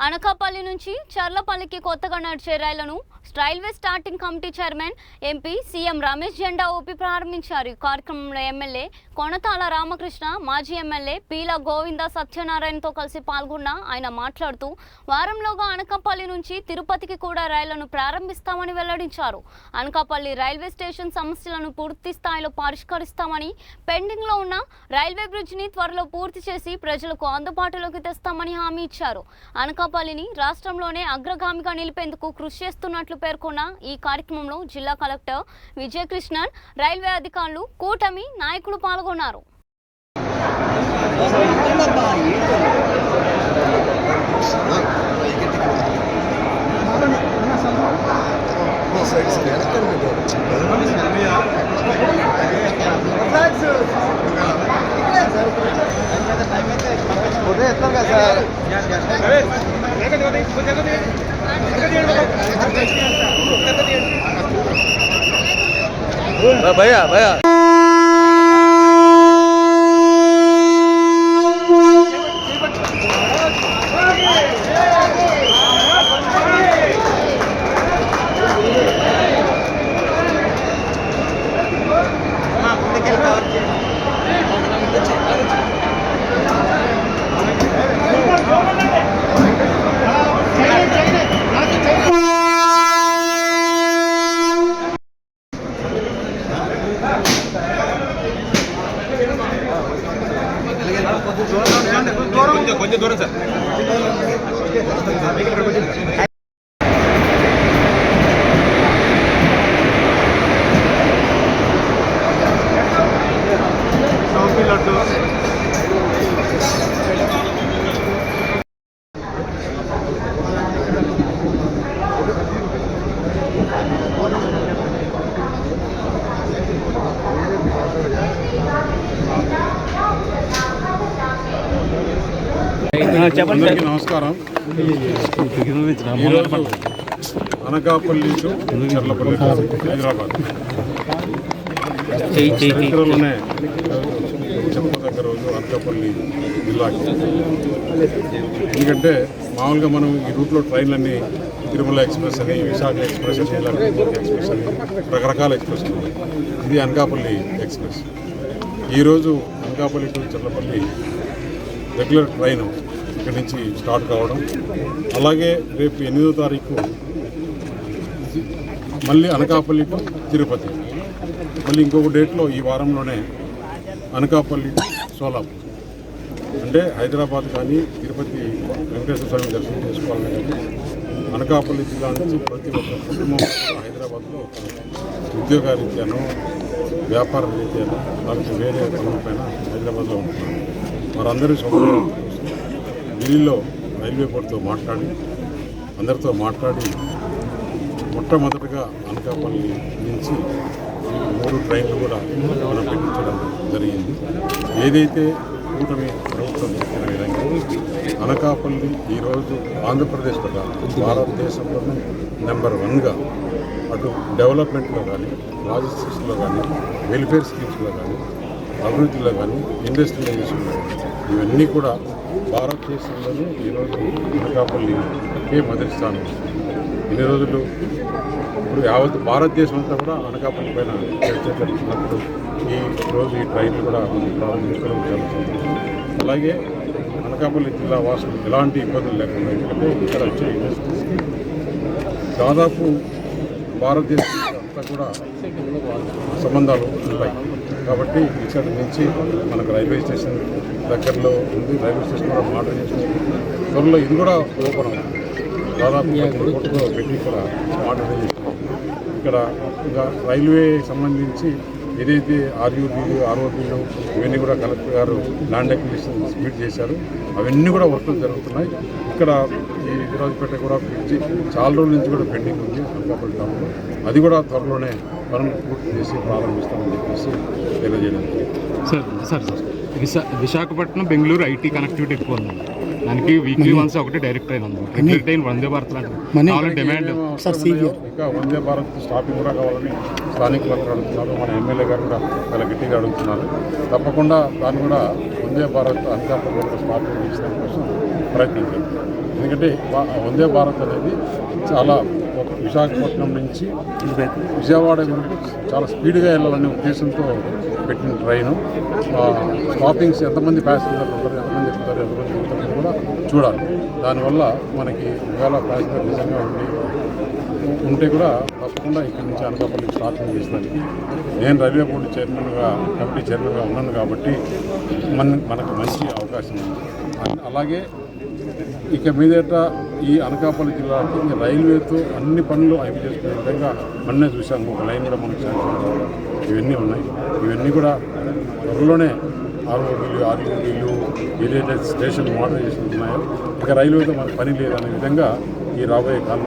అనకాపల్లి నుంచి చర్లపల్లికి కొత్తగా నడిచే రైళ్లను railway starting committee chairman MP CM Ramesh జెండా ఊపి ప్రారంభించారు. ఈ కార్యక్రమంలో ఎమ్మెల్యే కొనతాల రామకృష్ణ, మాజీ ఎమ్మెల్యే పీల గోవింద సత్యనారాయణతో కలిసి పాల్గొన్న ఆయన మాట్లాడుతూ వారంలోగా అనకాపల్లి నుంచి తిరుపతికి కూడా రైళ్లను ప్రారంభిస్తామని వెల్లడించారు. అనకాపల్లి రైల్వే స్టేషన్ సమస్యలను పూర్తి స్థాయిలో పరిష్కరిస్తామని, పెండింగ్ లో ఉన్న రైల్వే బ్రిడ్జ్ ని త్వరలో పూర్తి చేసి ప్రజలకు అందుబాటులోకి తెస్తామని హామీ ఇచ్చారు. అనకాపల్లిని రాష్ట్రంలోనే అగ్రగామిగా నిలిపేందుకు కృషి చేస్తున్నట్లు పేర్కొన్న ఈ కార్యక్రమంలో జిల్లా కలెక్టర్ విజయకృష్ణన్, రైల్వే అధికారులు, కూటమి నాయకులు పాల్గొన్నారు. भैया भैया కొంచెం దూరం సార్. అందరికీ నమస్కారం. అనకాపల్లి టు చర్లపల్లి హైదరాబాద్ చరిత్రలోనే చెప్పదగ్గ రోజు అనకాపల్లి జిల్లాకి. ఎందుకంటే మామూలుగా మనం ఈ రూట్లో ట్రైన్లన్నీ తిరుమల ఎక్స్ప్రెస్ అని, విశాఖ ఎక్స్ప్రెస్ అని, లక్ష్మీ ఎక్స్ప్రెస్ అని రకరకాల ఎక్స్ప్రెస్ ఉన్నాయి. ఇది అనకాపల్లి ఎక్స్ప్రెస్. ఈరోజు Anakapalli to Charlapalli regular train ఇక్కడి నుంచి స్టార్ట్ కావడం, అలాగే రేపు 8వ తారీఖు మళ్ళీ అనకాపల్లి టు తిరుపతి, మళ్ళీ ఇంకొక డేట్లో ఈ వారంలోనే అనకాపల్లి టు సోలాపూర్. అంటే హైదరాబాద్ కానీ తిరుపతి వెంకటేశ్వర స్వామి దర్శనం చేసుకోవాలని కానీ అనకాపల్లి జిల్లా నుంచి ప్రతి ఒక్క కుటుంబం హైదరాబాద్లో ఉద్యోగరీత్యానో, వ్యాపార రీత్యానో, లేకపోతే వేరే పనులపైన హైదరాబాద్లో ఉంటున్నారు. వారందరి సౌకర్యం ఢిల్లీలో రైల్వే బోర్డుతో మాట్లాడి అందరితో మాట్లాడి మొట్టమొదటిగా అనకాపల్లి నుంచి 3 ట్రైన్లు కూడా మనం పెట్టించడం జరిగింది. ఏదైతే కూటమి ప్రభుత్వం చెప్పిన విధంగా అనకాపల్లి ఈరోజు ఆంధ్రప్రదేశ్లో కానీ భారతదేశంలోనే నెంబర్ 1గా అటు డెవలప్మెంట్లో కానీ, లాజిస్టిక్స్లో కానీ, వెల్ఫేర్ స్కీమ్స్లో కానీ, అభివృద్ధిలో కానీ, ఇండస్ట్రియలైజేషన్లో ఇవన్నీ కూడా భారతదేశంలోనే ఈరోజు అనకాపల్లికే మొదటి స్థానం. ఇన్ని రోజులు ఇప్పుడు యావత్ భారతదేశం అంతా కూడా అనకాపల్లి పైన చర్చ జరుగుతున్నప్పుడు ఈరోజు ఈ ట్రైన్లు కూడా ప్రారంభించడం జరుగుతుంది. అలాగే అనకాపల్లి జిల్లా వాసులు ఎలాంటి ఇబ్బందులు లేకుండా, ఎందుకంటే ఇక్కడ వచ్చే ఇండస్ట్రీస్కి దాదాపు భారతదేశం అంతా కూడా సంబంధాలు ఉంటాయి. కాబట్టి ఇక్కడ నుంచి మనకు రైల్వే స్టేషన్ దగ్గరలో ఉంది. రైల్వే స్టేషన్ కూడా మోడర్నైజేషన్ త్వరలో ఇది కూడా ఓపెన్ అవుతుంది. దాదాపు 10 కోట్లతో పెట్టి ఇక్కడ మోడర్నైజేషన్ ఇక్కడ ఇంకా రైల్వే సంబంధించి ఏదైతే ఆర్ఓబీలు ఇవన్నీ కూడా కలెక్టర్ గారు ల్యాండ్ అక్విజిషన్ స్పీడ్ చేశారు. అవన్నీ కూడా వర్కులు జరుగుతున్నాయి. ఇక్కడ ఈ విరాజపేట కూడా బ్రిడ్జి చాలా రోజుల నుంచి కూడా పెండింగ్ ఉంది అనకాపల్లి టౌన్లో. అది కూడా త్వరలోనే పనులు పూర్తి చేసి ప్రారంభిస్తామని చెప్పేసి తెలియజేయడం. విశాఖపట్నం బెంగళూరు ఐటీ కనెక్టివిటీ ఎక్కువ ఉంది. దానికి వీక్లీ వన్స్ ఒకటి డైరెక్ట్ ట్రైన్ ఉంది. Regular train Vande Bharat demand. ఇంకా వందే భారత్ స్టాపింగ్ కూడా కావాలని స్థానికులు అడుగుతున్నారు. మన ఎమ్మెల్యే గారు కూడా చాలా గట్టిగా అడుగుతున్నారు. తప్పకుండా దాన్ని కూడా వందే భారత్ అనకాపల్లి స్టాపింగ్ చేసిన కోసం ప్రయత్నం చేయాలి. ఎందుకంటే వందే భారత్ అనేది చాలా విశాఖపట్నం నుంచి విజయవాడ చాలా స్పీడ్గా వెళ్ళాలనే ఉద్దేశంతో పెట్టిన ట్రైను. స్టాపింగ్స్ ఎంతమంది ప్యాసింజర్లు ఉంటారు, ఎంతమంది ఎక్కుతారు, ఎంతమంది దిగుతారు కూడా చూడాలి. దానివల్ల మనకి ఒకవేళ ప్యాసింజర్ నిజంగా ఉంటే కూడా తప్పకుండా ఇక్కడి నుంచి అనకాపల్లి స్టార్టింగ్ చేస్తాను. నేను రైల్వే బోర్డు చైర్మన్గా కమిటీ చైర్మన్గా ఉన్నాను కాబట్టి మనకు మంచి అవకాశం ఉంది. అలాగే ఇక మీదట ఈ అనకాపల్లి జిల్లాకి రైల్వేతో అన్ని పనులు అవి చేసుకునే విధంగా మొన్నే చూసాము. ఒక లైన్ కూడా మనకు శాంక్షన్ ఇవన్నీ ఉన్నాయి. ఇవన్నీ కూడా త్వరలోనే ఆర్ఓబీలు ఏదైతే స్టేషన్ మోడరైజేషన్ ఉన్నాయో ఇక రైల్వేతో మనకు పని లేదనే విధంగా ఈ రాబోయే కాలం